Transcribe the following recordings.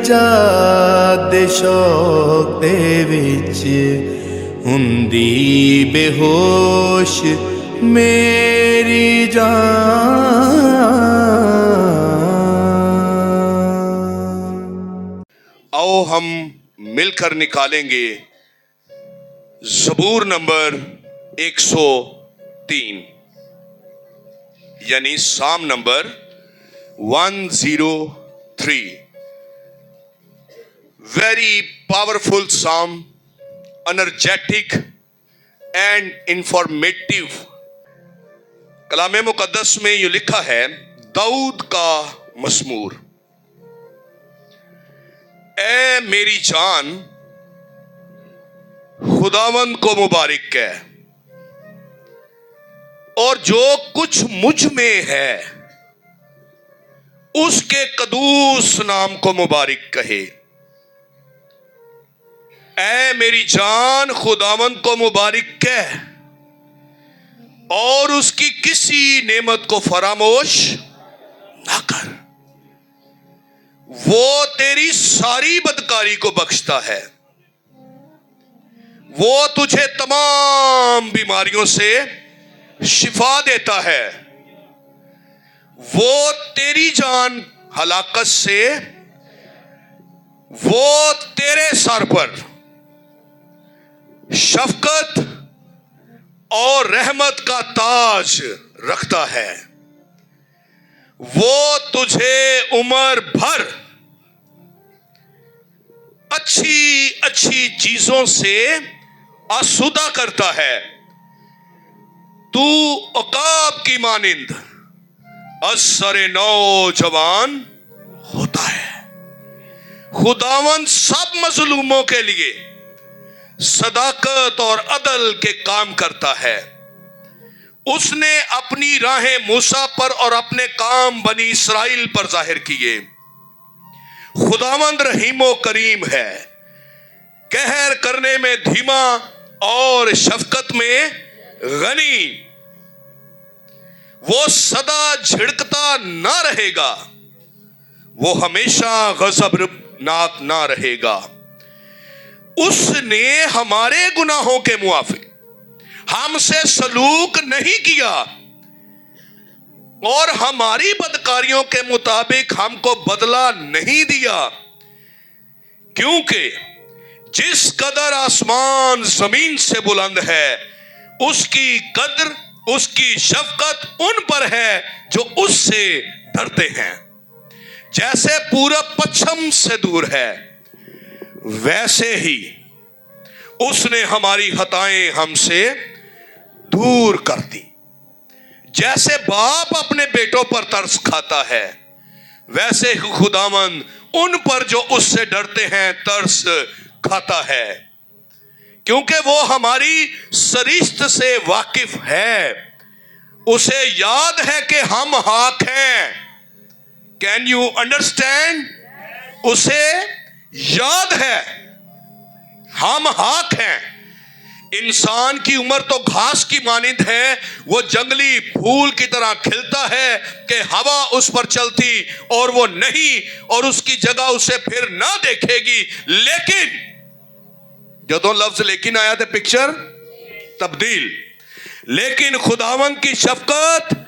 जाग दे शौक दे विच हुंदी बेहोश मेरी जान। आओ हम मिलकर निकालेंगे ज़बूर नंबर 103 यानी साम नंबर 103। वेरी पावरफुल साम, एनर्जेटिक एंड इंफॉर्मेटिव। कलाम मुकद्दस में ये लिखा है, दाऊद का मज़मूर। ए मेरी जान खुदावंद को मुबारक कह, और जो कुछ मुझ में है उसके कदूस नाम को मुबारक कहे। ऐ मेरी जान खुदावंद को मुबारक कह और उसकी किसी नेमत को फरामोश ना कर। वो तेरी सारी बदकारी को बख्शता है, वो तुझे तमाम बीमारियों से शिफा देता है। वो तेरी जान हलाकत से, वो तेरे सर पर शफकत और रहमत का ताज रखता है। वो तुझे उम्र भर अच्छी अच्छी चीजों से आसूदा करता है। तू उकाब की मानिंद असरे नौजवान होता है। खुदावंद सब मजलूमों के लिए सदाकत और अदल के काम करता है। उसने अपनी राहें मूसा पर और अपने काम बनी इसराइल पर जाहिर किए। खुदावंद रहीमो करीम है, कहर करने में धीमा और शफकत में गनी। वो सदा झिड़कता ना रहेगा, वो हमेशा गज़बनाक ना रहेगा। उसने हमारे गुनाहों के मुआफिक हमसे सलूक नहीं किया और हमारी बदकारियों के मुताबिक हमको बदला नहीं दिया। क्योंकि जिस कदर आसमान जमीन से बुलंद है, उसकी कद्र, उसकी शफकत उन पर है जो उससे डरते हैं। जैसे पूरब पश्चिम से दूर है, वैसे ही उसने हमारी खताएं हमसे दूर कर दी। जैसे बाप अपने बेटों पर तरस खाता है, वैसे ही खुदावंद उन पर जो उससे डरते हैं तरस खाता है। क्योंकि वो हमारी सरिश्त से वाकिफ है। उसे याद है कि हम हाक हैं। Can you understand? उसे याद है हम हाक हैं। इंसान की उम्र तो घास की मानिंद है, वो जंगली फूल की तरह खिलता है कि हवा उस पर चलती और वो नहीं, और उसकी जगह उसे फिर ना देखेगी। लेकिन जो लफ्ज लेकिन आया था, पिक्चर तब्दील। लेकिन खुदावंद की शफकत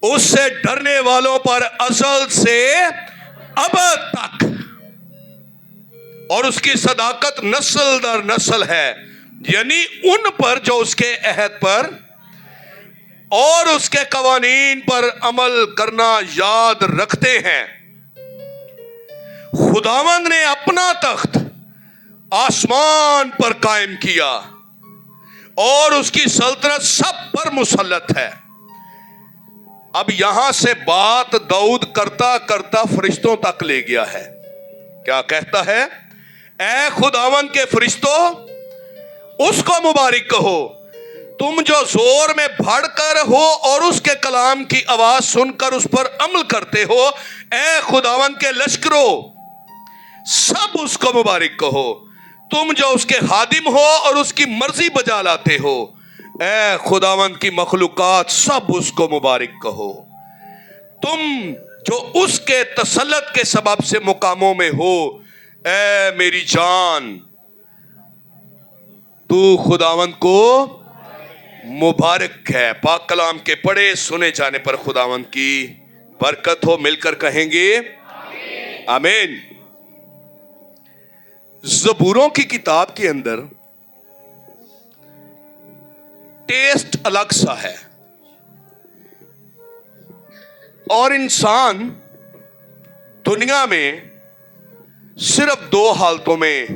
उससे डरने वालों पर अज़ल से अबद तक, और उसकी सदाकत नस्ल दर नस्ल है, यानी उन पर जो उसके अहद पर और उसके कवानीन पर अमल करना याद रखते हैं। खुदावंद ने अपना तख्त आसमान पर कायम किया और उसकी सल्तनत सब पर मुसल्लत है। अब यहां से बात दाऊद करता करता फरिश्तों तक ले गया है। क्या कहता है? ऐ खुदावंद के फरिश्तों, उसको मुबारक कहो, तुम जो जोर में भड़कर हो और उसके कलाम की आवाज सुनकर उस पर अमल करते हो। ऐ खुदावंद के लश्करों, सब उसको मुबारक कहो, तुम जो उसके खादिम हो और उसकी मर्जी बजा लाते हो। ऐ खुदावंद की मखलूकात, सब उसको मुबारक कहो। तुम جو اس کے تسلط کے سبب سے مقاموں میں ہو۔ اے میری جان تو خداوند کو مبارک ہے۔ پاک کلام کے پڑھے سنے جانے پر خداوند کی برکت ہو۔ مل کر کہیں گے آمین۔ زبوروں کی کتاب کے اندر ٹیسٹ الگ سا ہے، اور انسان دنیا میں صرف دو حالتوں میں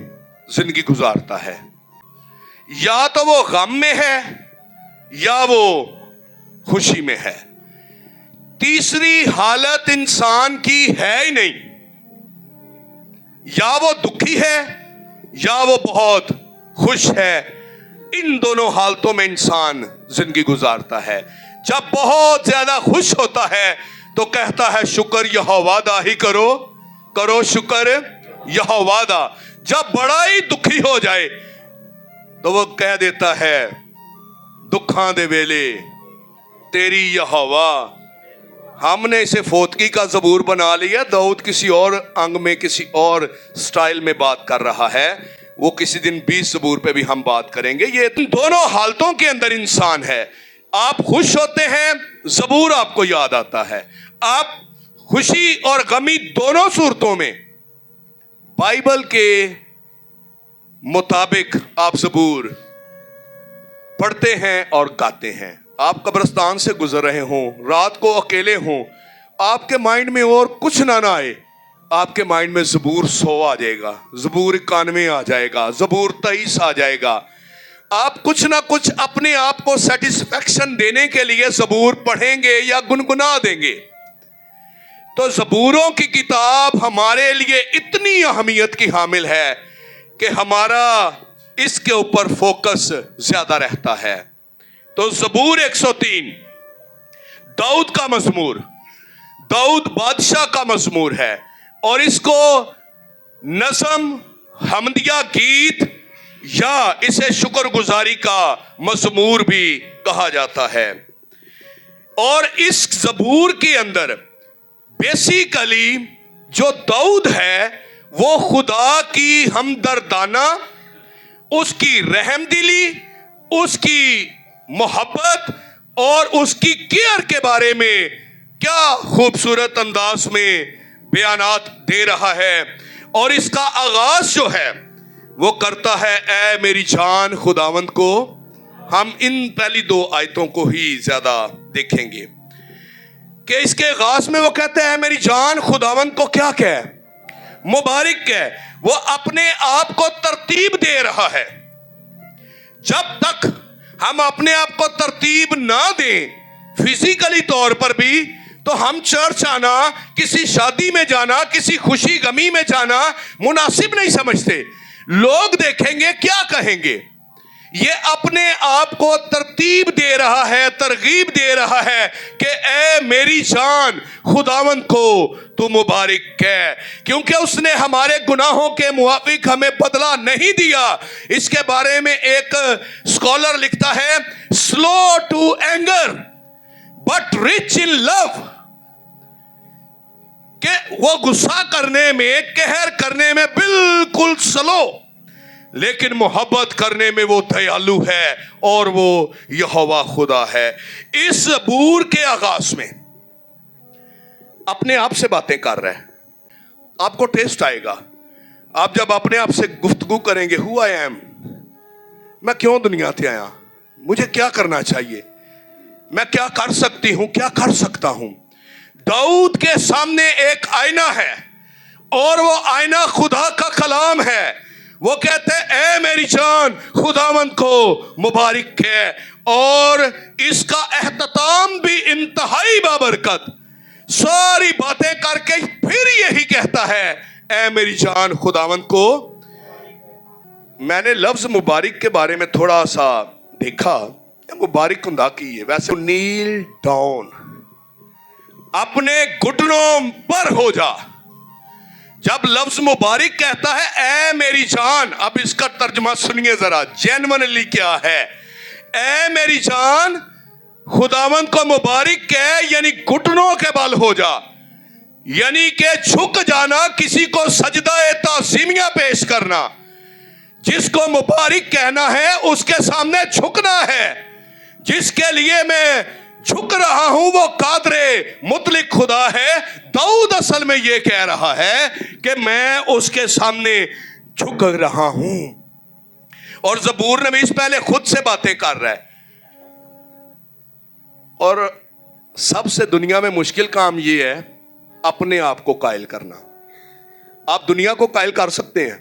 زندگی گزارتا ہے، یا تو وہ غم میں ہے یا وہ خوشی میں ہے۔ تیسری حالت انسان کی ہے ہی نہیں، یا وہ دکھی ہے یا وہ بہت خوش ہے۔ ان دونوں حالتوں میں انسان زندگی گزارتا ہے۔ جب بہت زیادہ خوش ہوتا ہے تو کہتا ہے شکر یہوہ دا ہی کرو، کرو شکر یہوہ دا۔ جب بڑا ہی دکھی ہو جائے تو وہ کہہ دیتا ہے دکھاں دے ویلے تیری یہوہ۔ ہم نے اسے فوتگی کا زبور بنا لیا۔ داؤد کسی اور انگ میں کسی اور سٹائل میں بات کر رہا ہے، وہ کسی دن 20 زبور پہ بھی ہم بات کریں گے۔ یہ دونوں حالتوں کے اندر انسان ہے۔ آپ خوش ہوتے ہیں زبور آپ کو یاد آتا ہے، آپ خوشی اور غمی دونوں صورتوں میں بائبل کے مطابق آپ زبور پڑھتے ہیں اور گاتے ہیں۔ آپ قبرستان سے گزر رہے ہوں، رات کو اکیلے ہوں، آپ کے مائنڈ میں اور کچھ نہ آئے، آپ کے مائنڈ میں زبور 100 آ جائے گا، زبور 91 آ جائے گا، زبور 23 آ جائے گا۔ آپ کچھ نہ کچھ اپنے آپ کو سیٹسفیکشن دینے کے لیے زبور پڑھیں گے یا گنگنا دیں گے۔ تو زبوروں کی کتاب ہمارے لیے اتنی اہمیت کی حامل ہے کہ ہمارا اس کے اوپر فوکس زیادہ رہتا ہے۔ تو زبور 103 داؤد کا مزمور، داؤد بادشاہ کا مزمور ہے، اور اس کو نظم، حمدیہ گیت یا اسے شکر گزاری کا مزمور بھی کہا جاتا ہے۔ اور اس زبور کے اندر بیسیکلی جو داؤد ہے وہ خدا کی ہمدردانہ، اس کی رحم دلی، اس کی محبت اور اس کی کیئر کے بارے میں کیا خوبصورت انداز میں بیانات دے رہا ہے۔ اور اس کا آغاز جو ہے وہ کرتا ہے اے میری جان خداوند کو۔ ہم ان پہلی 2 آیتوں کو ہی زیادہ دیکھیں گے کہ اس کے آغاز میں وہ کہتے ہیں اے میری جان خداوند کو کیا کہ مبارک ہے۔ وہ اپنے آپ کو ترتیب دے رہا ہے۔ جب تک ہم اپنے آپ کو ترتیب نہ دیں فزیکلی طور پر بھی، تو ہم چرچ آنا، کسی شادی میں جانا، کسی خوشی غمی میں جانا مناسب نہیں سمجھتے۔ لوگ دیکھیں گے کیا کہیں گے۔ یہ اپنے آپ کو ترتیب دے رہا ہے، ترغیب دے رہا ہے کہ اے میری جان خداوند کو تو مبارک ہے، کیونکہ اس نے ہمارے گناہوں کے موافق ہمیں بدلہ نہیں دیا۔ اس کے بارے میں ایک اسکالر لکھتا ہے slow to anger but rich in love, کہ وہ غصہ کرنے میں، قہر کرنے میں بالکل سلو، لیکن محبت کرنے میں وہ دیالو ہے، اور وہ یہوہ خدا ہے۔ اس زبور کے آغاز میں اپنے آپ سے باتیں کر رہے ہیں۔ آپ کو ٹیسٹ آئے گا آپ جب اپنے آپ سے گفتگو کریں گے ہو آئی ایم، میں کیوں دنیا سے آیا، مجھے کیا کرنا چاہیے، میں کیا کر سکتی ہوں، کیا کر سکتا ہوں۔ داؤد کے سامنے ایک آئینہ ہے، اور وہ آئینہ خدا کا کلام ہے۔ وہ کہتے ہیں اے میری جان خداوند کو مبارک ہے، اور اس کا اختتام بھی انتہائی بابرکت، ساری باتیں کر کے پھر یہی کہتا ہے اے میری جان خداوند کو۔ میں نے لفظ مبارک کے بارے میں تھوڑا سا دیکھا، مبارک ہندا کی ہے، ویسے نیل ڈاؤن، اپنے گھٹنوں پر ہو جا۔ جب لفظ مبارک کہتا ہے اے میری جان، اب اس کا ترجمہ سنیے ذرا جینوئنلی کیا ہے۔ اے میری جان خداوند کو مبارک ہے، یعنی گھٹنوں کے بل ہو جا۔ یعنی کہ جھک جانا، کسی کو سجدہ تعظیمیہ پیش کرنا، جس کو مبارک کہنا ہے اس کے سامنے جھکنا ہے۔ جس کے لیے میں جھک رہا ہوں وہ قادر مطلق خدا ہے۔ داؤد اصل میں یہ کہہ رہا ہے کہ میں اس کے سامنے جھک رہا ہوں، اور زبور نویس پہلے خود سے باتیں کر رہا ہے۔ اور سب سے دنیا میں مشکل کام یہ ہے اپنے آپ کو قائل کرنا۔ آپ دنیا کو قائل کر سکتے ہیں،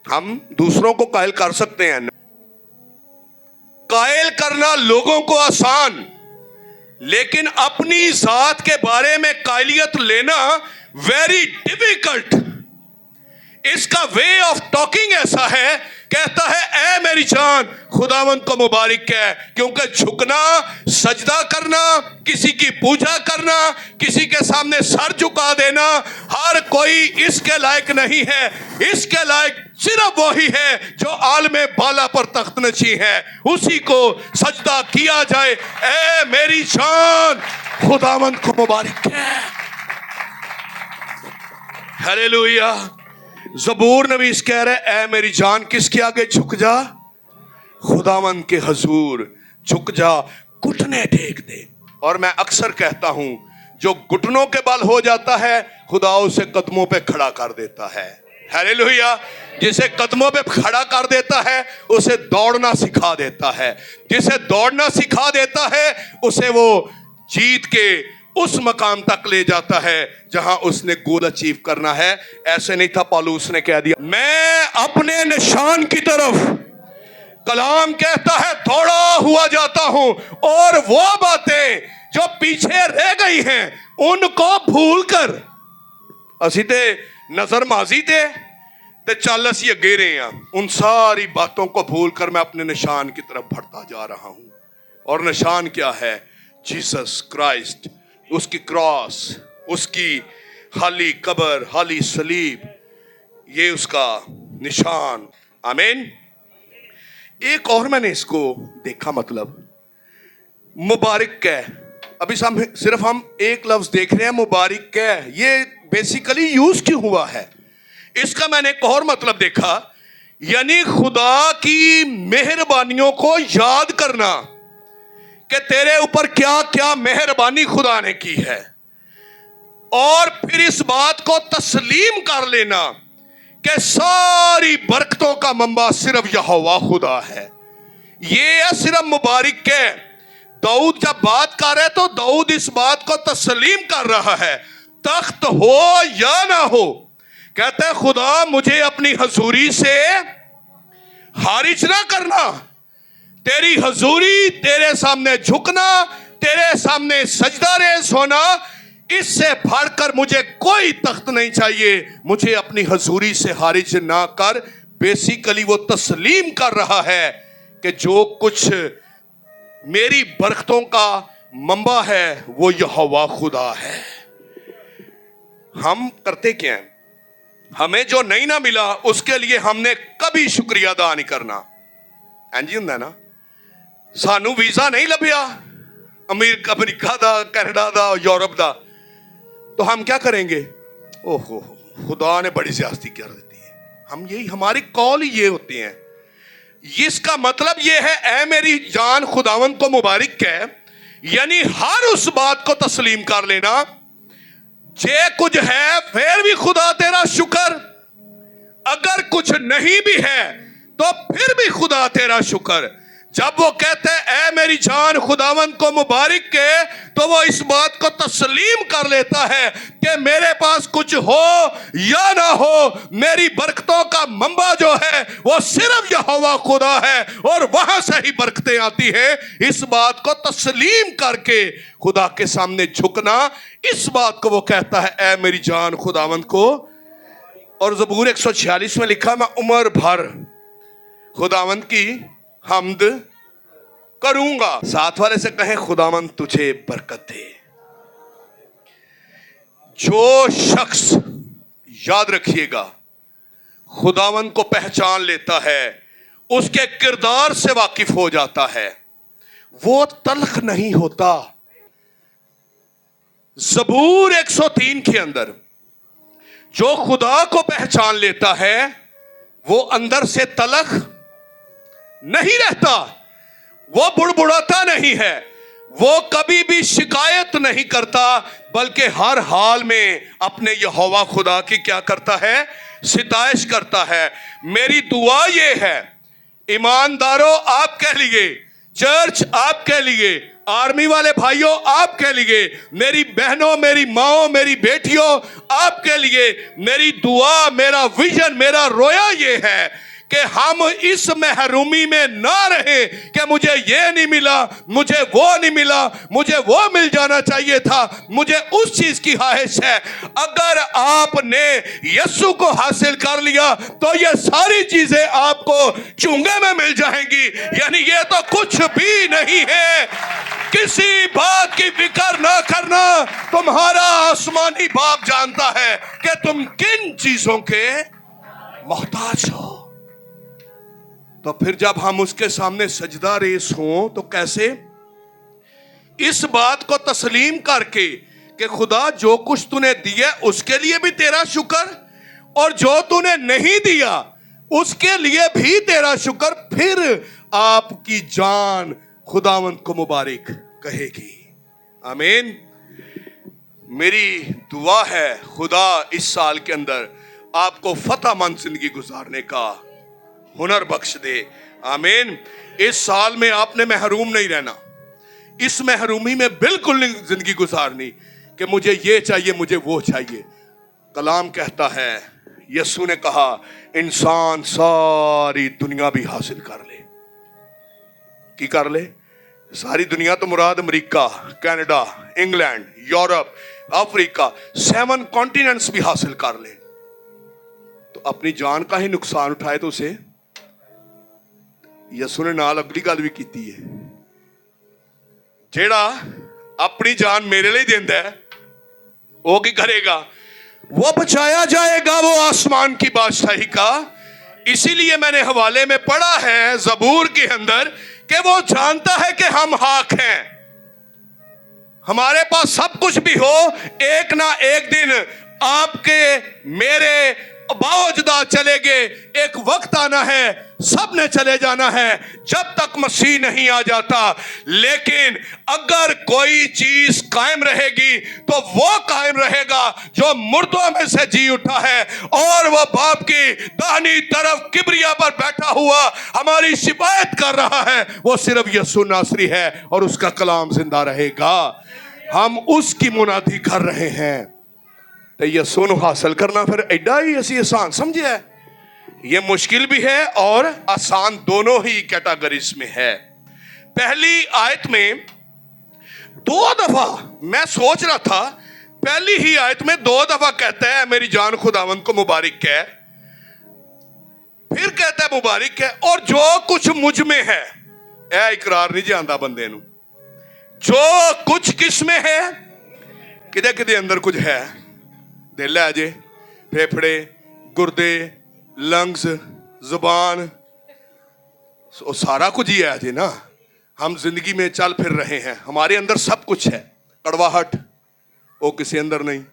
ہم دوسروں کو قائل کر سکتے ہیں، قائل کرنا لوگوں کو آسان، لیکن اپنی ذات کے بارے میں قائلیت لینا ویری ڈیفیکلٹ۔ اس کا وے آف ٹاکنگ ایسا ہے، کہتا ہے اے میری جان خداوند کو مبارک ہے، کیونکہ جھکنا، سجدہ کرنا، کسی کی پوجا کرنا، کسی کے سامنے سر جھکا دینا، ہر کوئی اس کے لائق نہیں ہے۔ اس کے لائق صرف وہی ہے جو عالم بالا پر تخت نشین ہے، اسی کو سجدہ کیا جائے۔ اے میری جان خداوند کو مبارک ہے۔ ہلیلویا۔ زبور نویس کہہ رہے اے میری جان کس کے آگے جھک جا؟ خداوند کے حضور جھک جا، گھٹنے ٹیک دے۔ اور میں اکثر کہتا ہوں جو گھٹنوں کے بل ہو جاتا ہے خدا اسے قدموں پہ کھڑا کر دیتا ہے۔ ہلیلویا۔ جسے قدموں پہ کھڑا کر دیتا ہے اسے دوڑنا سکھا دیتا ہے، جسے دوڑنا سکھا دیتا ہے اسے وہ جیت کے اس مقام تک لے جاتا ہے جہاں اس نے گول اچیو کرنا ہے۔ ایسے نہیں تھا پالوس نے کہہ دیا میں اپنے نشان کی طرف، کلام کہتا ہے دوڑا ہوا جاتا ہوں، اور وہ باتیں جو پیچھے رہ گئی ہیں ان کو بھول کر، اسی تے نظر ماضی تے چل اسی اگے رہے ہیں، ان ساری باتوں کو بھول کر میں اپنے نشان کی طرف بڑھتا جا رہا ہوں۔ اور نشان کیا ہے؟ جیسس کرائسٹ، اس کی کراس، اس کی خالی قبر، خالی صلیب، یہ اس کا نشان۔ آمین۔ ایک اور میں نے اس کو دیکھا، مطلب مبارک ہے، ابھی صرف ہم ایک لفظ دیکھ رہے ہیں مبارک ہے، یہ بیسیکلی یوز کیوں ہوا ہے؟ اس کا میں نے ایک اور مطلب دیکھا، یعنی خدا کی مہربانیوں کو یاد کرنا کہ تیرے اوپر کیا کیا مہربانی خدا نے کی ہے، اور پھر اس بات کو تسلیم کر لینا کہ ساری برکتوں کا منبع صرف یہوہ خدا ہے۔ یہ ہے صرف مبارک ہے۔ داؤد جب بات کر رہے تو داؤد اس بات کو تسلیم کر رہا ہے، تخت ہو یا نہ ہو، کہتے ہیں خدا مجھے اپنی حضوری سے خارج نہ کرنا، تیری حضوری، تیرے سامنے جھکنا، تیرے سامنے سجدہ ریز ہونا، اس سے بڑھ کر مجھے کوئی تخت نہیں چاہیے، مجھے اپنی حضوری سے خارج نہ کر۔ بیسیکلی وہ تسلیم کر رہا ہے کہ جو کچھ میری برکتوں کا منبع ہے وہ یہوہ خدا ہے۔ ہم کرتے کیا ہیں؟ ہمیں جو نہیں نہ ملا اس کے لیے ہم نے کبھی شکریہ ادا نہیں کرنا۔ اینجی ہوں نا، سانو ویزا نہیں لبیا امریکہ دا، کینیڈا دا، یورپ دا، تو ہم کیا کریں گے؟ اوہ خدا نے بڑی زیادتی کر دیتی ہے۔ ہم یہی، ہماری کال یہ ہوتی ہیں۔ اس کا مطلب یہ ہے اے میری جان خداوند کو مبارک ہے، یعنی ہر اس بات کو تسلیم کر لینا جے کچھ ہے پھر بھی خدا تیرا شکر، اگر کچھ نہیں بھی ہے تو پھر بھی خدا تیرا شکر۔ جب وہ کہتے ہیں اے میری جان خداوند کو مبارک ہے تو وہ اس بات کو تسلیم کر لیتا ہے کہ میرے پاس کچھ ہو یا نہ ہو، میری برکتوں کا منبع جو ہے وہ صرف یہوہ خدا ہے، اور وہاں سے ہی برکتیں آتی ہیں۔ اس بات کو تسلیم کر کے خدا کے سامنے جھکنا، اس بات کو وہ کہتا ہے اے میری جان خداوند کو۔ اور زبور 146 میں لکھا میں عمر بھر خداوند کی حمد کروں گا۔ ساتھ والے سے کہیں خداوند تجھے برکت دے۔ جو شخص، یاد رکھیے گا، خداوند کو پہچان لیتا ہے، اس کے کردار سے واقف ہو جاتا ہے، وہ تلخ نہیں ہوتا۔ ज़बूर 103 के अंदर, जो खुदा को पहचान लेता है वो अंदर से तलख नहीं रहता, वो बुड़बुड़ाता नहीं है, वो कभी भी शिकायत नहीं करता, बल्कि हर हाल में अपने यहोवा खुदा की क्या करता है, सिताइश करता है। मेरी दुआ ये है, ईमानदारों आपके लिए, चर्च आपके लिए, आर्मी वाले भाइयों आपके लिए, मेरी बहनों, मेरी माओ, मेरी बेटियों आपके लिए मेरी दुआ, मेरा विजन, मेरा रोया ये है कि हम इस महरूमी में ना रहे कि मुझे ये नहीं मिला, मुझे वो नहीं मिला, मुझे वो मिल जाना चाहिए था, मुझे उस चीज की ख्वाहिश है। अगर आपने यीशु को हासिल कर लिया तो ये सारी चीजें आपको चुंगे में मिल जाएंगी। यानी ये तो कुछ भी नहीं है। किसी बात की फिक्र ना करना, तुम्हारा आसमानी बाप जानता है कि तुम किन चीजों के मोहताज हो। तो फिर जब हम उसके सामने सजदा रेस हों तो कैसे? इस बात को तस्लीम करके कि खुदा जो कुछ तूने दिया उसके लिए भी तेरा शुक्र, और जो तूने नहीं दिया उसके लिए भी तेरा शुक्र, फिर आपकी जान खुदावंद को मुबारक कहेगी। आमीन। मेरी दुआ है खुदा इस साल के अंदर आपको फतहमंद जिंदगी गुजारने का हुनर बख्श दे। आमीन। इस साल में आपने महरूम नहीं रहना, इस महरूमी में बिल्कुल नहीं जिंदगी गुजारनी कि मुझे ये चाहिए, मुझे वो चाहिए। कलाम कहता है, यीशु ने कहा इंसान सारी दुनिया भी हासिल कर ले। की कर ले? सारी दुनिया तो मुराद America, Canada, England, Europe, Africa, 7 continents भी हासिल कर ले, तो अपनी जान का ही नुकसान उठाए तो उसे यीशु ने नाल अगली गल भी की है, जेड़ा अपनी जान मेरे लिए देंदा है वो की करेगा? वो बचाया जाएगा, वो आसमान की बादशाही का। इसीलिए मैंने हवाले में पढ़ा है ज़बूर के अंदर कि वो जानता है कि हम हाक हैं, हमारे पास सब कुछ भी हो, एक ना एक दिन आपके मेरे बावजदा चले गए, एक वक्त आना है, सब ने चले जाना है जब तक मसीह नहीं आ जाता। लेकिन अगर कोई चीज कायम रहेगी तो वो कायम रहेगा जो मुर्दों में से जी उठा है, और वो बाप की दाहिनी तरफ किबरिया पर बैठा हुआ हमारी शिफायत कर रहा है, वो सिर्फ यीशु नासरी है और उसका कलाम जिंदा रहेगा। हम उसकी मुनादी कर रहे हैं। तो यीशु को हासिल करना फिर एडा ही ऐसी आसान समझे है? ये मुश्किल भी है और आसान, दोनों ही कैटेगरीज में है। पहली आयत में 2 दफा मैं सोच रहा था, पहली ही आयत में 2 दफा कहता है मेरी जान खुदावंद को मुबारक कह, फिर कहता है मुबारक है, और जो कुछ मुझ में है, ऐ इकरार नहीं जानता बंदे नू, जो कुछ किस में है, किदे किदे अंदर कुछ है, दिल है जे, फेफड़े, गुर्दे, लंग्स, जुबान, सारा कुछ ही है अजय ना। हम जिंदगी में चल फिर रहे हैं, हमारे अंदर सब कुछ है। कड़वाहट वो किसी अंदर नहीं,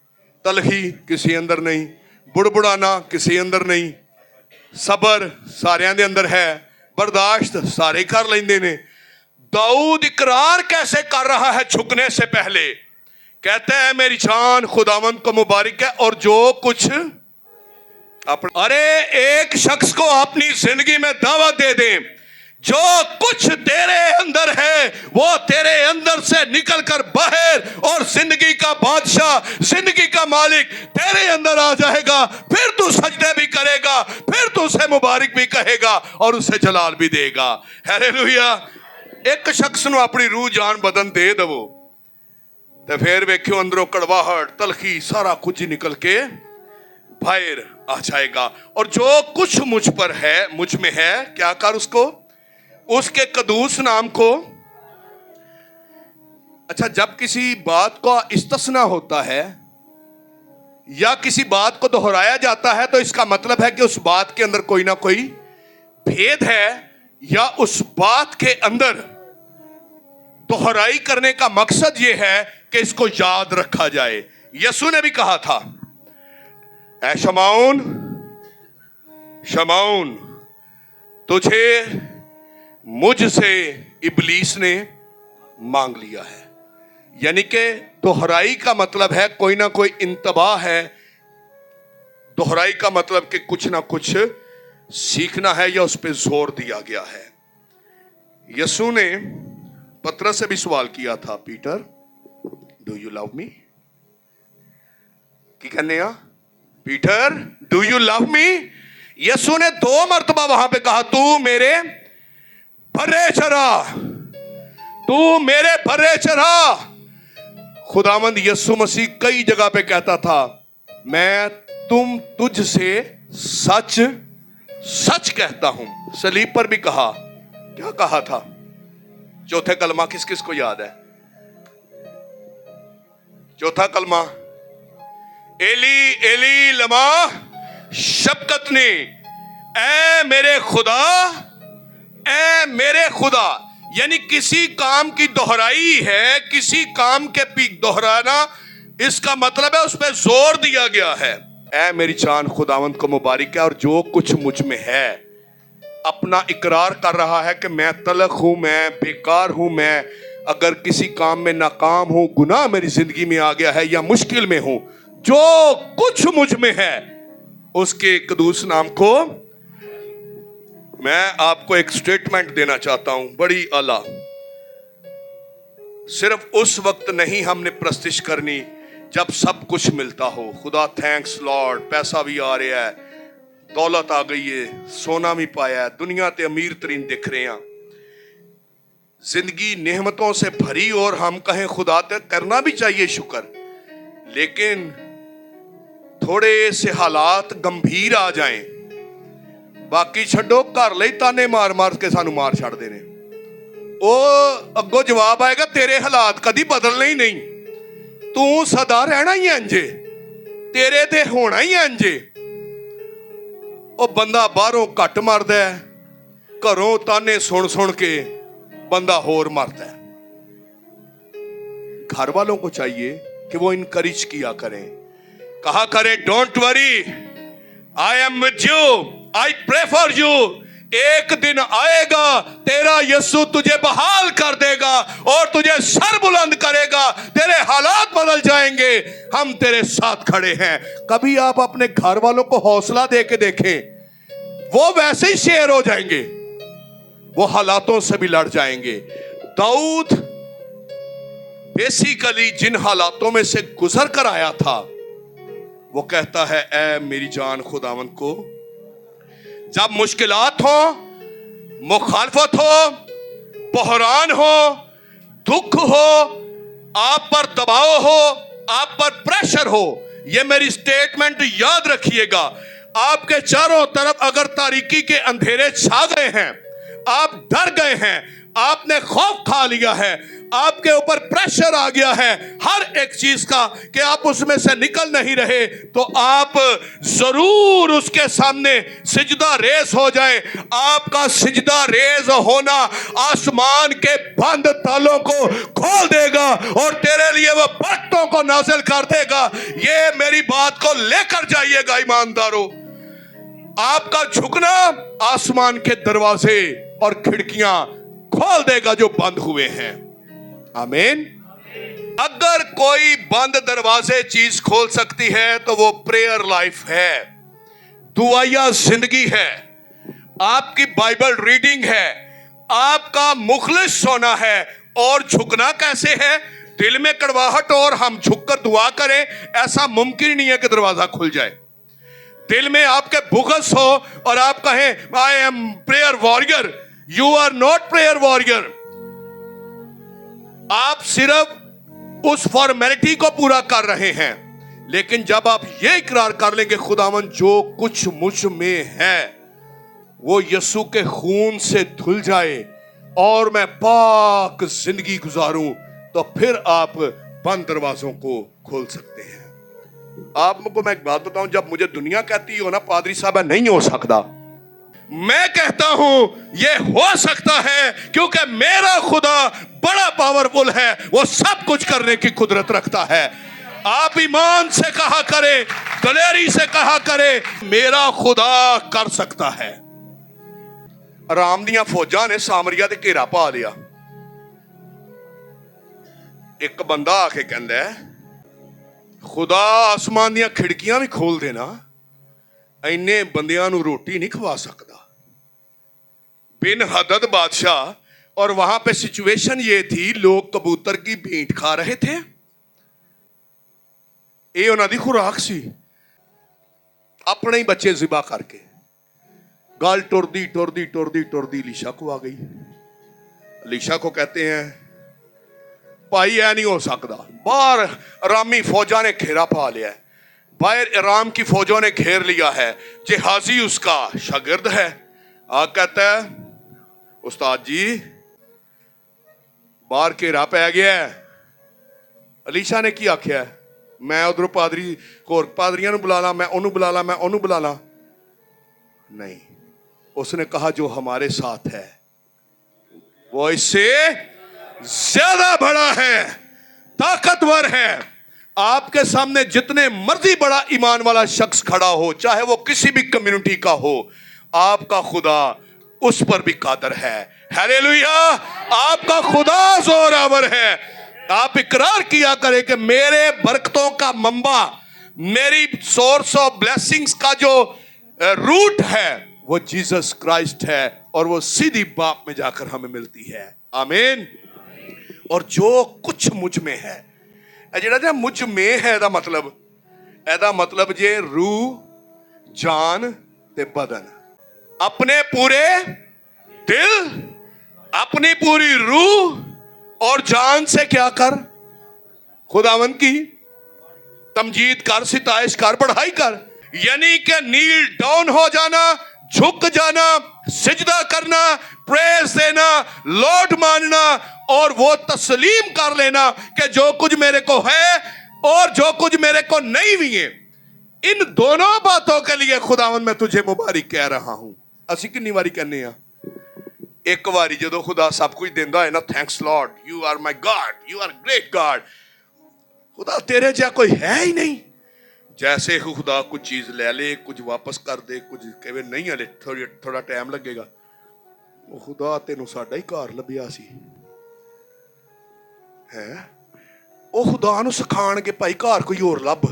तलखी किसी अंदर नहीं, बुड़बुड़ाना किसी अंदर नहीं, सबर सारियां दे अंदर है, बर्दाश्त सारे कर लेंदे ने। दाऊद इकरार कैसे कर रहा है झुकने से पहले? कहते हैं मेरी जान खुदावंद को मुबारक है और जो कुछ अरे एक शख्स को अपनी जिंदगी में दावत दे दें, जो कुछ तेरे अंदर है वो तेरे अंदर से निकलकर बाहर, और जिंदगी का बादशाह, जिंदगी का मालिक तेरे अंदर आ जाएगा। फिर तू सजदे भी करेगा, फिर तू उसे मुबारक भी कहेगा और उसे जलाल भी देगा। हालेलुया। एक शख्स ਨੂੰ अपनी रूह जान बदन दे दवो तो फिर वेख्यो अंदरों कड़वाहट, तलखी, सारा कुछ ही निकल के बाहर आ जाएगा। और जो कुछ मुझ पर है, मुझ में है, क्या कर उसको, उसके कदूस नाम को। अच्छा, जब किसी बात का इस्तिस्ना होता है या किसी बात को दोहराया जाता है तो इसका मतलब है कि उस बात के अंदर कोई ना कोई भेद है, या उस बात के अंदर दोहराई करने का मकसद यह है कि इसको याद रखा जाए। यसु ने भी कहा था, ऐ शमौन, शमौन, तुझे मुझसे इब्लीस ने मांग लिया है। यानी कि दोहराई का मतलब है कोई ना कोई इंतबाह है, दोहराई का मतलब कि कुछ ना कुछ सीखना है या उस पर जोर दिया गया है। यसु ने पतरस से भी सवाल किया था, Peter do you love me? की कहने आ Peter do you love me? यसु ने 2 मरतबा वहां पे कहा, तू मेरे भरे चरा, तू मेरे भरे चरा। खुदावंद यीशु मसीह कई जगह पे कहता था, मैं तुझसे सच सच कहता हूं। सलीब पर भी कहा, क्या कहा था? चौथे कलमा किस किस को याद है? चौथा कलमा, एली एली लमा शबकतनी, ऐ मेरे खुदा, ऐ मेरे खुदा। यानी किसी काम की दोहराई है, किसी काम के दोहराना, इसका मतलब है उस पर जोर दिया गया है। ऐ मेरी जान खुदावंद को मुबारक है, और जो कुछ मुझ में है अपना इकरार कर रहा है कि मैं तलख हूं, मैं बेकार हूं, मैं अगर किसी काम में नाकाम हूं, गुनाह मेरी जिंदगी में आ गया है या मुश्किल में हूं, जो कुछ मुझ में है उसके कदूस नाम को मैं आपको एक स्टेटमेंट देना चाहता हूं, बड़ी आला। सिर्फ उस वक्त नहीं हमने प्रस्तिश करनी जब सब कुछ मिलता हो। खुदा थैंक्स लॉर्ड, पैसा भी आ रहा है, दौलत आ गई है, सोना भी पाया है, दुनिया ते अमीर तरीन दिख रहे हैं, जिंदगी नेमतों से भरी, और हम कहें खुदा ते करना भी चाहिए शुक्र। लेकिन थोड़े से हालात गंभीर आ जाएं, बाकी छड्डो, घर ले ताने मार मार के सानू मार छड़ देने, ओ अगो जवाब आएगा, तेरे हालात कदी बदलने ही नहीं, तू सदा रहना ही इंजे, तेरे ते होना ही इंजे। ओ बंदा बाहरों घट मरदा है, घरों ताने सुन सुन के बंदा होर मरता है। घर वालों को चाहिए कि वो इनकरेज किया करें, कहा करें, don't worry, I am with you, I pray for you. एक दिन आएगा तेरा यीशु तुझे बहाल कर देगा और तुझे सर बुलंद करेगा, तेरे हालात बदल जाएंगे, हम तेरे साथ खड़े हैं। कभी आप अपने घर वालों को हौसला दे के देखें, वो वैसे ही शेर हो जाएंगे, वो हालातों से भी लड़ जाएंगे। दाऊद बेसिकली जिन हालातों में से गुजर कर आया था, वो कहता है, ऐ मेरी जान खुदावंद को, जब मुश्किलात हो, मुखालफत हो, बहरान हो, दुख हो, आप पर दबाव हो, आप पर प्रेशर हो, ये मेरी स्टेटमेंट याद रखिएगा। आपके चारों तरफ अगर तारीकी के अंधेरे छा गए हैं, आप डर गए हैं, आपने खौफ खा लिया है, आपके ऊपर प्रेशर आ गया है हर एक चीज का कि आप उसमें से निकल नहीं रहे, तो आप जरूर उसके सामने सिजदा रेज हो जाए। आपका सिजदा रेज होना आसमान के बंद तालों को खोल देगा और तेरे लिए वो बरकतों को नाजिल कर देगा। ये मेरी बात को लेकर जाइएगा ईमानदारों। आपका झुकना आसमान के दरवाजे और खिड़कियां खोल देगा जो बंद हुए हैं। आमीन। अगर कोई बंद दरवाजे चीज खोल सकती है तो वो प्रेयर लाइफ है, दुआया जिंदगी है, आपकी बाइबल रीडिंग है, आपका मुखलिस होना है। और झुकना कैसे है? दिल में कड़वाहट और हम झुककर दुआ करें, ऐसा मुमकिन नहीं है कि दरवाजा खुल जाए। दिल में आपके बुग़्ज़ हो और आप कहें I am prayer warrior, you are not prayer warrior. आप सिर्फ उस फॉर्मेलिटी को पूरा कर रहे हैं। लेकिन जब आप ये इकरार कर लेंगे, खुदावन जो कुछ मुझ में है वो यीशु के खून से धुल जाए और मैं पाक जिंदगी गुजारूं, तो फिर आप बंद दरवाजों को खोल सकते हैं। आपको मैं एक बात बताऊं, जब मुझे दुनिया कहती हो ना पादरी साहब नहीं हो सकता, मैं कहता हूं ये हो सकता है क्योंकि मेरा खुदा बड़ा पावरफुल है, वो सब कुछ करने की कुदरत रखता है। आप ईमान से कहा करे, दलेरी से कहा करे, मेरा खुदा कर सकता है। आराम दियां फौजां ने सामरिया ते घेरा पा लिया। एक बंदा आके कहंदा है, खुदा आसमान दियां खिड़कियां भी खोल देना, इन्ने बंदियां नूं रोटी नहीं खवा सकता। बिन हदद बादशाह, और वहां पे सिचुएशन ये थी, लोग कबूतर की भेंट खा रहे थे, ये उन्हां दी खुराक सी। अपने ही बच्चे ज़िबा करके गल टुरदी टुरदी टुरदी टुरदी अलीशा को आ गई। अलीशा को कहते हैं, भाई ऐ नहीं हो सकता, बाहर अरामी फौजा ने घेरा पा लिया है, बाहर इराम की फौजों ने घेर लिया है, जहाजी उसका शागिर्द है। कहता है, उस्ताद जी बाहर घेरा पै गया है। अलीशा ने की आख्या है, मैं उधर पादरी होर पादरियां नूं बुला ला, मैं ओनू बुला ला, मैं ओनू बुला ला। नहीं, उसने कहा जो हमारे साथ है वो इससे ज्यादा बड़ा है, ताकतवर है। आपके सामने जितने मर्जी बड़ा ईमान वाला शख्स खड़ा हो, चाहे वो किसी भी कम्युनिटी का हो, आपका खुदा उस पर भी कादर है। हालेलुया, आपका खुदा जोरावर है। आप इकरार किया करें कि मेरे बरकतों का मंबा, मेरी सोर्स ऑफ ब्लेसिंग्स का जो रूट है वो जीसस क्राइस्ट है, और वो सीधी बाप में जाकर हमें मिलती है। आमीन। और जो कुछ मुझ में है, ਜਿਹੜਾ मुझ में है ਇਹਦਾ मतलब जे रूह जान ते बदन, अपने पूरे दिल, अपनी पूरी रूह और जान से क्या कर, खुदावंद की तमजीद कर, सिताइश कर, बढ़ाई कर। यानी कि नील डाउन हो जाना, झुक जाना, सिजदा करना, प्रेज देना, लॉर्ड मानना, और वो तस्लीम कर लेना कि जो कुछ मेरे को है और जो कुछ मेरे को नहीं भी है, इन दोनों बातों के लिए खुदावंद मैं तुझे मुबारक कह रहा हूं। ਅਸੀਂ ਕਿੰਨੀ ਵਾਰੀ ਕਹਿੰਦੇ ਆ? ਇੱਕ ਵਾਰੀ ਜਦੋਂ ਖੁਦਾ ਸਭ ਕੁਝ ਦਿੰਦਾ ਹੈ ਨਾ, thanks Lord, you are my God, you are great God. खुदा तेरे जैसा कोई है ही नहीं। जैसे ही खुदा कुछ चीज ले ले, कुछ वापस कर दे, कुछ कहे नहीं हले थोड़ा टाइम लगेगा, वो खुदा तेनों साडा ही घर लभ्या सी है। वो खुदा नूं सिखाणगे भाई घर कोई और लभ।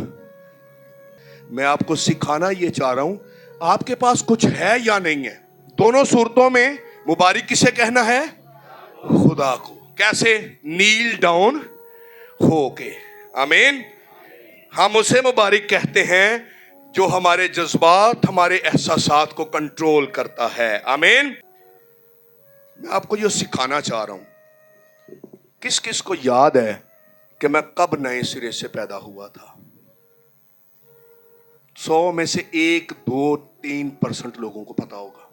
मैं आपको सिखाना ये चाह रहा हूं, आपके पास कुछ है या नहीं है, दोनों सूरतों में मुबारक किसे कहना है? खुदा को। कैसे? नील डाउन होके। आमीन। हम उसे मुबारक कहते हैं जो हमारे जज्बात, हमारे एहसासात को कंट्रोल करता है। आमीन। मैं आपको ये सिखाना चाह रहा हूं, किस किस को याद है कि मैं कब नए सिरे से पैदा हुआ था? 100 में से 1, 2, 3% लोगों को पता होगा।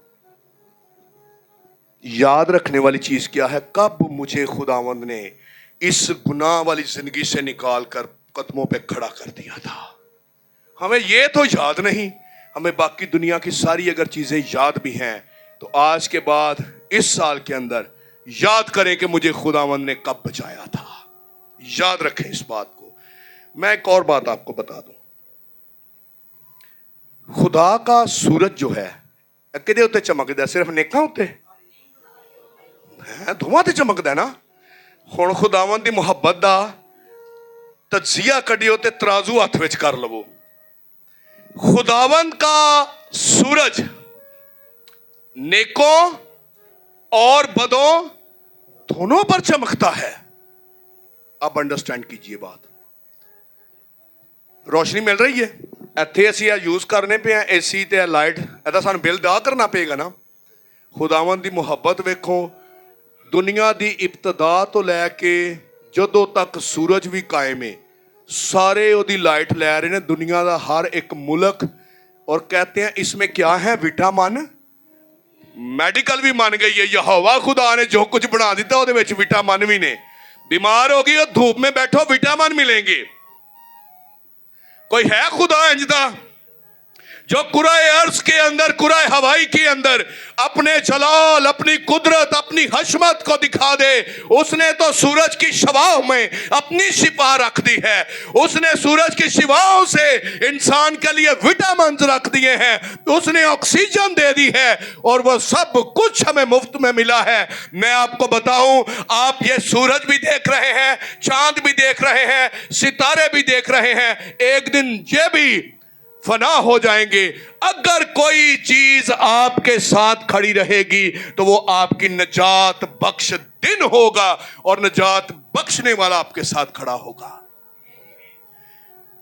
याद रखने वाली चीज क्या है? कब मुझे खुदावंद ने इस गुनाह वाली जिंदगी से निकाल कर कदमों पे खड़ा कर दिया था। हमें ये तो याद नहीं, हमें बाकी दुनिया की सारी अगर चीजें याद भी हैं तो आज के बाद इस साल के अंदर याद करें कि मुझे खुदावंद ने कब बचाया था। याद रखें इस बात को। मैं एक और बात आपको बता दूं, खुदा का सूरज जो है किदे उत्ते चमकदा? सिर्फ नेकां उत्ते है, धुआं ते चमकदा ना। हुण खुदावंद दी मुहब्बत दा तजिया कढियो ते तराजू हथ विच कर लवो। खुदावंद का सूरज नेकों और बदों दोनों पर चमकता है। आप अंडरस्टैंड कीजिए बात। रोशनी मिल रही है, ਇੱਥੇ ਅਸੀਂ ਆ ਯੂਜ਼ ਕਰਨੇ ਪਏ ਆ ਏਸੀ ਤੇ ਲਾਈਟ, ਇਹਦਾ ਸਾਨੂੰ ਬਿੱਲ ਦਾ ਕਰਨਾ ਪਏਗਾ ਨਾ। ਖੁਦਾਵੰਦ ਦੀ ਮੁਹੱਬਤ ਵੇਖੋ, ਦੁਨੀਆ ਦੀ ਇਬਤਦਾ ਤੋਂ ਲੈ ਕੇ ਜਦੋਂ ਤੱਕ ਸੂਰਜ ਵੀ ਕਾਇਮ ਹੈ, ਸਾਰੇ ਉਹਦੀ ਲਾਈਟ ਲੈ ਰਹੇ ਨੇ ਦੁਨੀਆ ਦਾ ਹਰ ਇੱਕ ਮੁਲਕ। और कहते हैं इसमें क्या है? विटामिन। मेडिकल भी मान गई है, यहोवा खुदा ने जो कुछ बना दिता ਉਹਦੇ ਵਿੱਚ विटामिन भी ने। बीमार हो गई और धूप में बैठो, विटामिन मिलेंगे। कोई है खुदा इंज दा जो कुराए अर्ज के अंदर, कुराए हवाई के अंदर अपने जलाल, अपनी कुदरत, अपनी हशमत को दिखा दे, उसने तो सूरज की शवाओं में अपनी शिफा रख दी है। उसने सूरज की शिवाओं से इंसान के लिए विटामिन रख दिए हैं, उसने ऑक्सीजन दे दी है, और वो सब कुछ हमें मुफ्त में मिला है। मैं आपको बताऊं, आप ये सूरज भी देख रहे हैं, चांद भी देख रहे हैं, सितारे भी देख रहे हैं, एक दिन ये भी फना हो जाएंगे। अगर कोई चीज आपके साथ खड़ी रहेगी तो वो आपकी नजात बख्श दिन होगा, और नजात बख्शने वाला आपके साथ खड़ा होगा।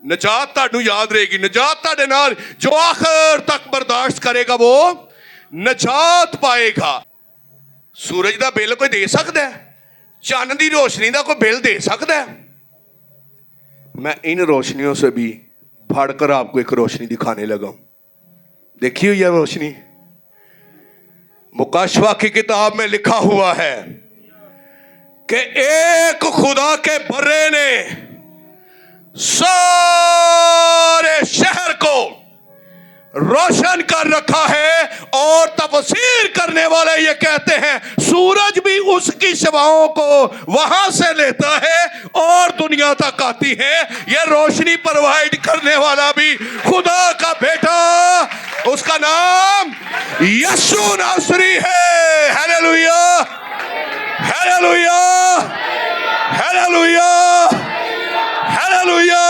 नजात तानू याद रहेगी, नजात ताडे नाल जो आखिर तक बर्दाश्त करेगा वो नजात पाएगा। सूरज दा बिल कोई दे सकता है? चन्न दी रोशनी दा कोई बिल दे सकता है? मैं इन रोशनियों से भी बढ़कर आपको एक रोशनी दिखाने लगा हूं। देखी हुई है रोशनी, मुकाशवा की किताब में लिखा हुआ है कि एक खुदा के बर्रे ने सारे शहर को रोशन कर रखा है, और तफसीर करने वाले ये कहते हैं सूरज भी उसकी शवाओं को वहां से लेता है और दुनिया तक आती है। ये रोशनी प्रोवाइड करने वाला भी खुदा का बेटा, उसका नाम यीशु नासरी है। Hallelujah, hallelujah, hallelujah, hallelujah.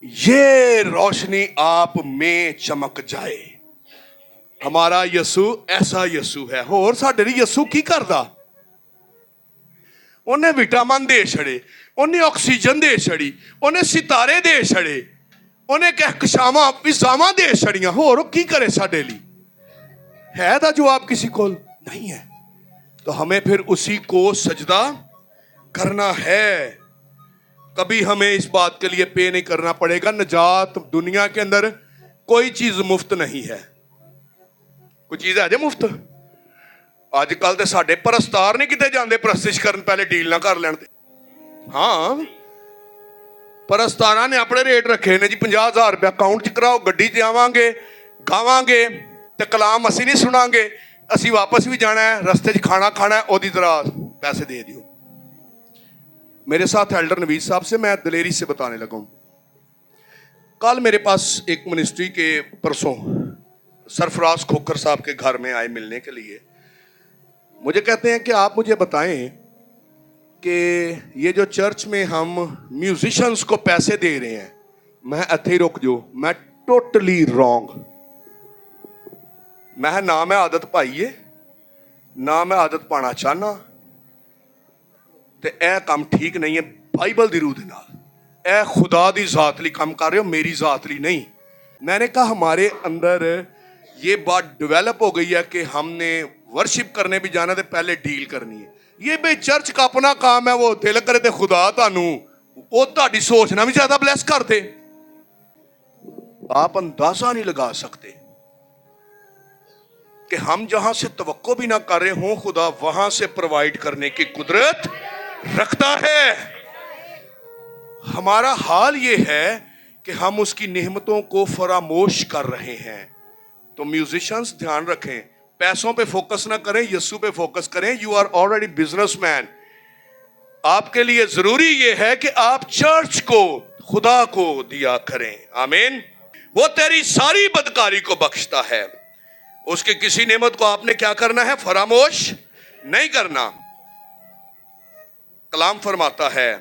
ये रोशनी आप में चमक जाए। हमारा यसु ऐसा यसु है। होर साडे लई यसु की करदा? उन्हें विटामिन दे छड़े, उन्हें ऑक्सीजन दे छड़ी, उन्हें सितारे दे छड़े, उन्हें कहकशावां फिजावां दे छड़ियां। होर की करे साडे लई? है दा जवाब किसी को नहीं है। तो हमें फिर उसी को सजदा करना है। कभी हमें इस बात के लिए पे नहीं करना पड़ेगा। नजात दुनिया के अंदर कोई चीज मुफ्त नहीं है। कोई चीज है जे मुफ्त? अजकल तो साडे परस्तार नहीं किते जाते परस्तिश करन, पहले डील ना कर लैन। हाँ, परस्तारा ने अपने रेट रखे ने जी, 50,000 रुपया अकाउंट च कराओ, गड्डी च आवांगे, गावांगे ते कलाम असी नहीं सुनांगे, असी वापस भी जाना है, रस्ते च खाना खाना है, ओदी तरह पैसे दे दियो। मेरे साथ एल्डर नवीद साहब से मैं दलेरी से बताने लगा हूं। कल मेरे पास एक मिनिस्ट्री के परसों सरफराज खोखर साहब के घर में आए मिलने के लिए। मुझे कहते हैं कि आप मुझे बताएं कि ये जो चर्च में हम म्यूजिशियंस को पैसे दे रहे हैं, मैं इत्थे रुक जो, मैं टोटली रॉन्ग। मैं ना मैं आदत पाई है, ना मैं आदत पाना चाहना, ते ए काम ठीक नहीं है। बाइबल दी रूह दे नाल ए खुदा दी जात लई काम कर रहे हो, मेरी जात लई नहीं। मैंने कहा हमारे अंदर ये बात डेवलप हो गई है कि हमने वर्शिप करने भी जाना तो पहले डील करनी है। ये भाई चर्च का अपना काम है, वो दिल करे ते खुदा तानू वो तुहाडी सोच ना भी ज्यादा ब्लेस कर दे। आप अंदाजा नहीं लगा सकते कि हम जहां से तवक्को भी ना कर रहे हों, खुदा वहां से प्रोवाइड करने की कुदरत रखता है। हमारा हाल ये है कि हम उसकी नेमतों को फरामोश कर रहे हैं। तो म्यूजिशियंस ध्यान रखें, पैसों पे फोकस ना करें, यीशु पे फोकस करें। You are already businessman. आपके लिए जरूरी ये है कि आप चर्च को, खुदा को दिया करें। आमीन। वो तेरी सारी बदकारी को बख्शता है। उसकी किसी नेमत को आपने क्या करना है? फरामोश नहीं करना। कलाम फरमाता है,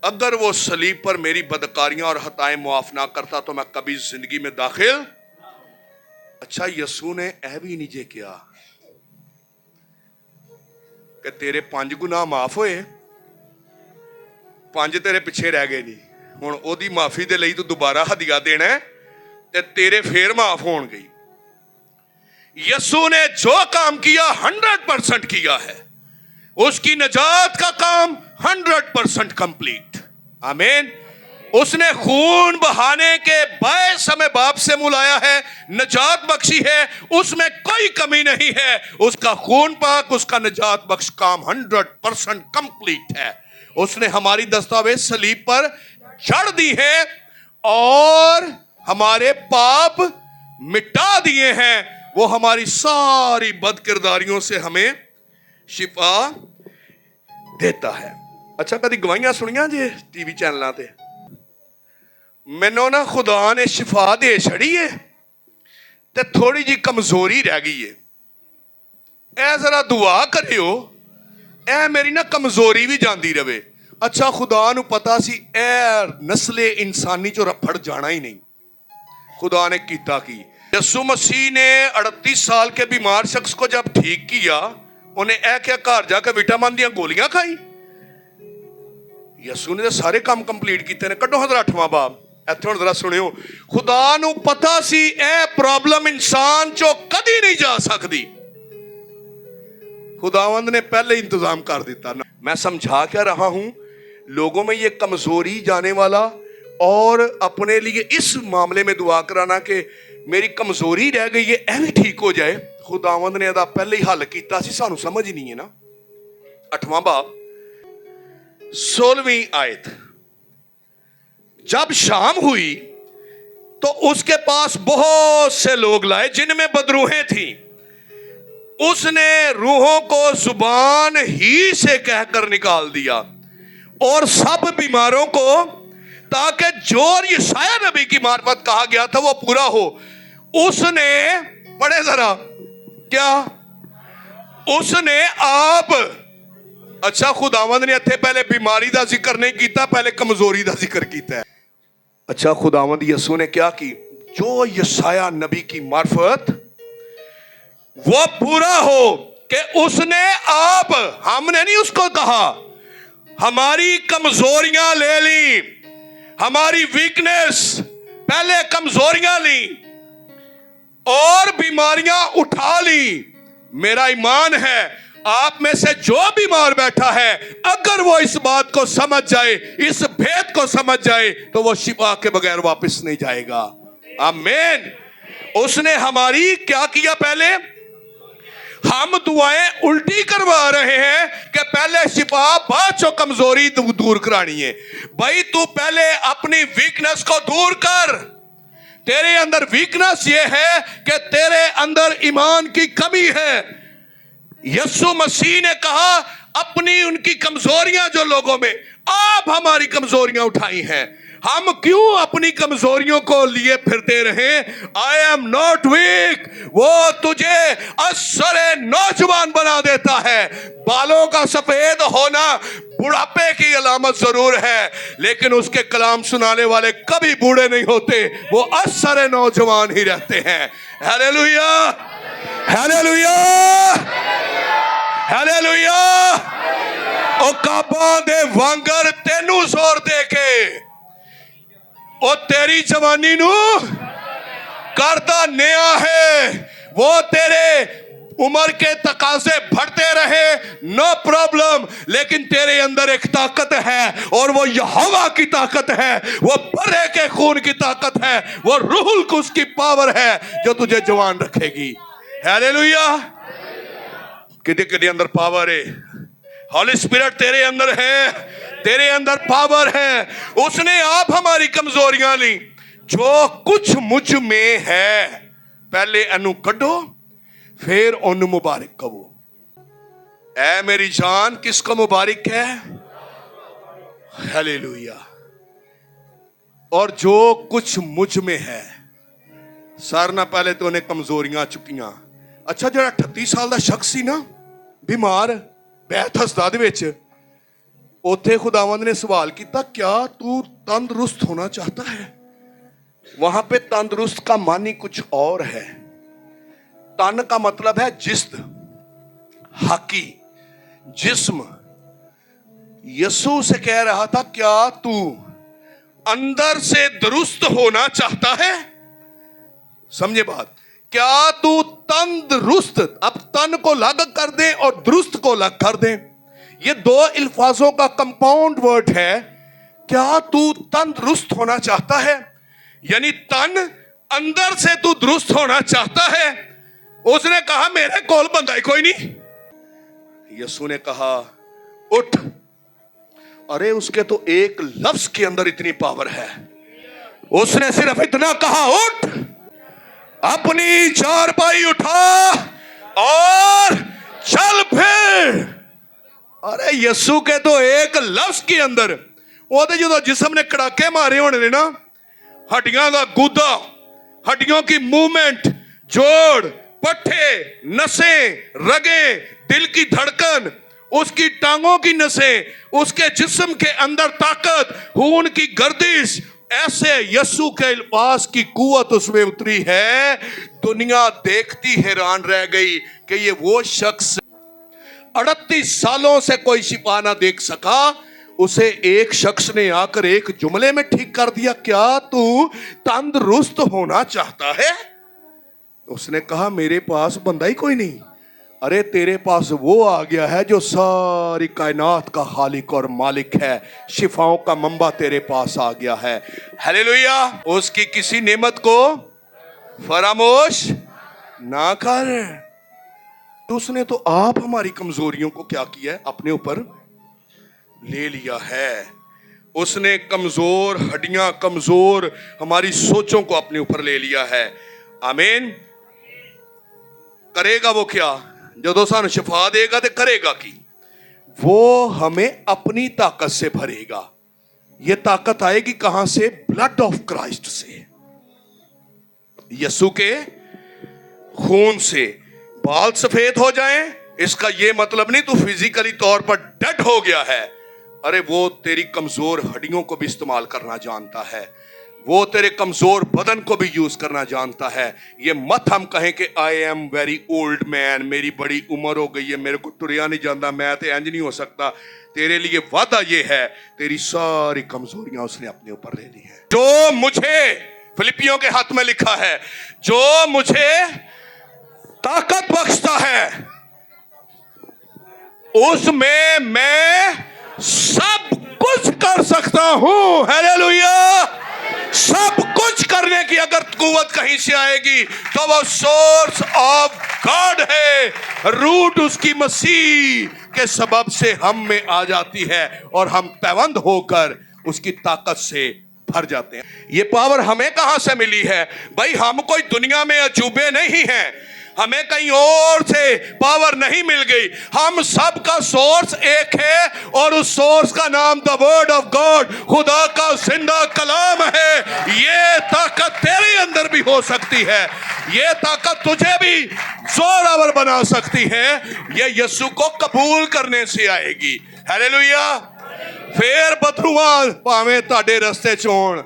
अगर वो सलीब पर मेरी बदकारियां और हताएं मुआफ ना करता तो मैं कभी जिंदगी में दाखिल। अच्छा, यसू ने यह भी नहीं जे किया कि तेरे 5 गुनाह माफ होए, 5 तेरे पिछे रह गए नहीं, हुण ओदी माफी दे लई तू दोबारा हदिया देना है ते तेरे फिर माफ होण गई। यसू ने जो काम किया 100% किया है। उसकी नजात का काम 100% कंप्लीट। आमीन। उसने खून बहाने के बायस हमें बाप से मुलाया है, नजात बख्शी है, उसमें कोई कमी नहीं है। उसका खून पाक, उसका नजात बख्श काम 100% कंप्लीट है। उसने हमारी दस्तावेज सलीब पर चढ़ दी है और ہمارے پاپ مٹا دیے ہیں، وہ ہماری ساری بد کرداریوں سے ہمیں شفا دیتا ہے۔ اچھا کدی گواہیاں سنیاں جی ٹی وی چینلاں تے؟ مینوں نا خدا نے شفا دے چھڑی ہے تے تھوڑی جی کمزوری رہ گئی ہے، اے ذرا دعا کریو اے میری نا کمزوری بھی جاندی رہے۔ اچھا خدا نو پتا سی اے نسل انسانی چو رپھڑ جانا ہی نہیں، خدا نے کیتا کی یسوع مسیح نے 38 سال کے بیمار شخص کو جب ٹھیک کیا، انہیں اے کیا گھر جا کے وٹامن دیاں گولیاں کھائی؟ یسوع نے سارے کام کمپلیٹ کیتے نے۔ کڈو حضرت 8واں باب ایتھے ہن ذرا سنیو، خدا نو پتا سی اے پرابلم انسان چو کدی نہیں جا سکتی، خداوند نے پہلے انتظام کر دیتا۔ میں سمجھا کیا رہا ہوں؟ لوگوں میں یہ کمزوری جانے والا اور اپنے لیے اس معاملے میں دعا کرانا کہ میری کمزوری رہ گئی ہے اے بھی ٹھیک ہو جائے، خداوند نے ادا پہلے ہی حل کیتا سی، سانو سمجھ ہی نہیں ہے نا۔ 8واں باب 16ویں آیت، جب شام ہوئی تو اس کے پاس بہت سے لوگ لائے جن میں بدروحیں تھیں، اس نے روحوں کو زبان ہی سے کہہ کر نکال دیا اور سب بیماروں کو، تاکہ جو یسایہ نبی کی معرفت کہا گیا تھا وہ پورا ہو۔ اس نے پڑھے ذرا کیا؟ اس نے آپ، اچھا خداوند نے اتھے پہلے بیماری دا ذکر نہیں کیتا، پہلے کمزوری دا ذکر کیتا ہے۔ اچھا خداوند یسوع نے کیا کی؟ جو یسایہ نبی کی معرفت وہ پورا ہو کہ اس نے آپ، ہم نے نہیں اس کو کہا، ہماری کمزوریاں لے لی، ہماری ویکنس پہلے کمزوریاں لی اور بیماریاں اٹھا لی۔ میرا ایمان ہے آپ میں سے جو بیمار بیٹھا ہے اگر وہ اس بات کو سمجھ جائے، اس بھید کو سمجھ جائے تو وہ شفا کے بغیر واپس نہیں جائے گا۔ آمین۔ اس نے ہماری کیا کیا؟ پہلے ہم دعائیں الٹی کروا رہے ہیں کہ پہلے شفا بعد چو کمزوری دور کرانی ہے۔ بھائی تو پہلے اپنی ویکنس کو دور کر۔ تیرے اندر ویکنس یہ ہے کہ تیرے اندر ایمان کی کمی ہے۔ یسوع مسیح نے کہا اپنی ان کی کمزوریاں جو لوگوں میں، آپ ہماری کمزوریاں اٹھائی ہیں، ہم کیوں اپنی کمزوریوں کو لیے پھرتے رہیں؟ I am not weak، وہ تجھے اثر نوجوان بنا دیتا ہے۔ بالوں کا سفید ہونا بڑھاپے کی علامت ضرور ہے، لیکن اس کے کلام سنانے والے کبھی بوڑھے نہیں ہوتے، وہ اثر نوجوان ہی رہتے ہیں۔ Hallelujah, hallelujah, hallelujah. او کعبہ دے وانگر تینوں زور دے کے او تیری جوانی نو کردہ نیا ہے، وہ تیرے عمر کے تقاضے بڑھتے رہے، نو پرابلم، لیکن تیرے اندر ایک طاقت ہے اور وہ یہوہ کی طاقت ہے، وہ برے کے خون کی طاقت ہے، وہ روح القدس کی پاور ہے جو تجھے جوان رکھے گی۔ ہیلیلویا۔ کدے اندر پاور ہے، ہولی اسپرٹ تیرے اندر ہے، تیرے اندر پاور ہے۔ اس نے آپ ہماری کمزوریاں لی، جو کچھ مجھ میں ہے پہلے انو کڈو پھر انو مبارک کہو۔ اے میری جان کس کو مبارک ہے؟ ہیلیلویا۔ اور جو کچھ مجھ میں ہے، سارنا پہلے تو انہیں کمزوریاں چکیاں۔ اچھا جڑا 38 سال دا شخص سی نا بیمار بیت ہسپتال دے وچ، اوتھے خداوند نے سوال کیتا کیا تو تندرست ہونا چاہتا ہے؟ وہاں پہ تندرست کا معنی کچھ اور ہے۔ تن کا مطلب ہے جسم، حقی جسم۔ یسوع سے کہہ رہا تھا کیا تو اندر سے درست ہونا چاہتا ہے؟ سمجھے بات؟ کیا تو تندرست، اب تن کو الگ کر دیں اور درست کو الگ کر دیں، یہ دو الفاظوں کا کمپاؤنڈ ورڈ ہے۔ کیا تو تندرست ہونا چاہتا ہے؟ یعنی تن اندر سے تو درست ہونا چاہتا ہے۔ اس نے کہا میرے کول بندہ ہی کوئی نہیں۔ یسوع نے کہا اٹھ۔ ارے اس کے تو ایک لفظ کے اندر اتنی پاور ہے۔ उसने सिर्फ इतना कहा, उठ, अपनी चारपाई उठा और चल फिर। अरे यीशु के तो एक लफ्ज के अंदर ओदे जो जिस्म ने कड़ाके मारे होने ने ना, हड्डियां का गूदा, हड्डियों की मूवमेंट, जोड़, पट्टे, नसें, रगें, दिल की धड़कन, उसकी टांगों की नसें, उसके जिस्म के अंदर ताकत, खून की गर्दिश, ऐसे यीशु के अल्फाज की कुव्वत उसमें उतरी है। दुनिया देखती हैरान रह गई कि ये वो शख्स 38 सालों से कोई शिफा ना देख सका, उसे एक शख्स ने आकर एक जुमले में ठीक कर दिया, क्या तू तंदुरुस्त होना चाहता है? उसने कहा, मेरे पास बंदा ही कोई नहीं। अरे तेरे पास वो आ गया है जो सारी कायनात का खालिक और मालिक है, शिफाओं का मंबा तेरे पास आ गया है। हालेलुया। उसकी किसी नेमत को फरामोश ना कर। तो उसने तो आप हमारी कमजोरियों को क्या किया है, अपने ऊपर ले लिया है। उसने कमजोर हड्डियां, कमजोर हमारी सोचों को अपने ऊपर ले लिया है। आमीन। करेगा वो क्या? जो सानू शिफा देगा तो करेगा कि वो हमें अपनी ताकत से भरेगा। ये ताकत आएगी कहां से? ब्लड ऑफ क्राइस्ट से, यीशु के खून से। बाल सफेद हो जाएं, इसका ये मतलब नहीं तू फिजिकली तौर पर डेड हो गया है। अरे वो तेरी कमजोर हड्डियों को भी इस्तेमाल करना जानता है, वो तेरे कमजोर बदन को भी यूज करना जानता है। ये मत हम कहें कि I am very old man, मेरी बड़ी उम्र हो गई है, मेरे को टुरिया नहीं जाता, मैं तो इंज नहीं हो सकता। तेरे लिए वादा ये है, तेरी सारी कमजोरियां उसने अपने ऊपर ले ली है। जो मुझे, फिलिपियों के हाथ में लिखा है, जो मुझे ताकत बख्शता है उसमें मैं सब कुछ कर सकता हूं। हालेलुया। सब कुछ करने की अगर कुव्वत कहीं से आएगी तो वो सोर्स ऑफ गॉड है। रूट उसकी मसीह के सबब से हम में आ जाती है और हम पैबंद होकर उसकी ताकत से भर जाते हैं। ये पावर हमें कहां से मिली है? भाई हम कोई दुनिया में अजूबे नहीं हैं, हमें कहीं और से पावर नहीं मिल गई। हम सब का सोर्स एक है और उस सोर्स का नाम द वर्ड ऑफ गॉड, खुदा का जिंदा कलाम है। ये ताकत तेरे अंदर भी हो सकती है, ये ताकत तुझे भी जोरावर बना सकती है। ये यीशु को कबूल करने से आएगी। हालेलुया। फिर बदरुआ भावें ਤੁਹਾਡੇ ਰਸਤੇ ਚ ਹੋਣ,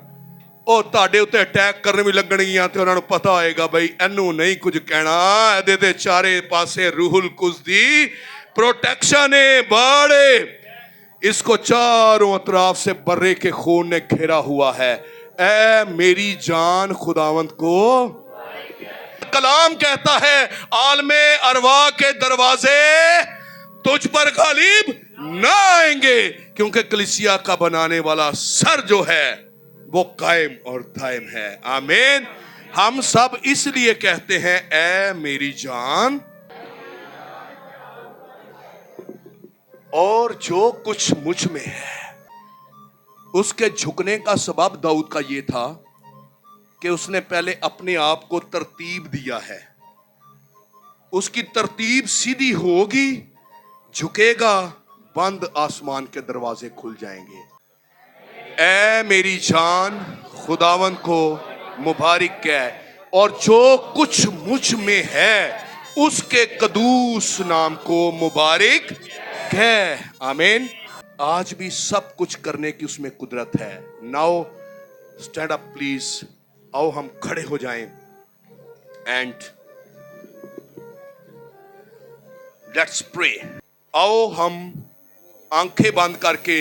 ਉਹ ਤੁਹਾਡੇ ਉੱਤੇ ਅਟੈਕ ਕਰਨ ਵੀ ਲੱਗਣਗੀਆਂ ਤੇ ਉਹਨਾਂ ਨੂੰ ਪਤਾ ਹੋਏਗਾ ਬਈ ਇਹਨੂੰ ਨਹੀਂ ਕੁਝ ਕਹਿਣਾ, ਇਹਦੇ ਤੇ ਚਾਰੇ ਪਾਸੇ रूहुल कुद्स दी प्रोटेक्शन है, बाड़े इसको चारों अतराफ से बर्रे के खून ने घेरा हुआ है। ऐ मेरी जान खुदावंत को कलाम कहता है, आलमे अरवा के दरवाजे तुझ पर गालिब ना आएंगे, क्योंकि कलीसिया का बनाने वाला सर जो है वो कायम और दायम है। आमीन। हम सब इसलिए कहते हैं ऐ मेरी जान, और जो कुछ मुझ में है। उसके झुकने का सबब दाऊद का ये था कि उसने पहले अपने आप को तरतीब दिया है। उसकी तरतीब सीधी होगी, झुकेगा, बंद आसमान के दरवाजे खुल जाएंगे। ऐ मेरी जान खुदावन को मुबारक कह, और जो कुछ मुझ में है उसके कदूस नाम को मुबारक कह। आमीन। आज भी सब कुछ करने की उसमें कुदरत है। Now stand up please. आओ हम खड़े हो जाएं एंड लेट्स प्रे। आओ हम आंखें बंद करके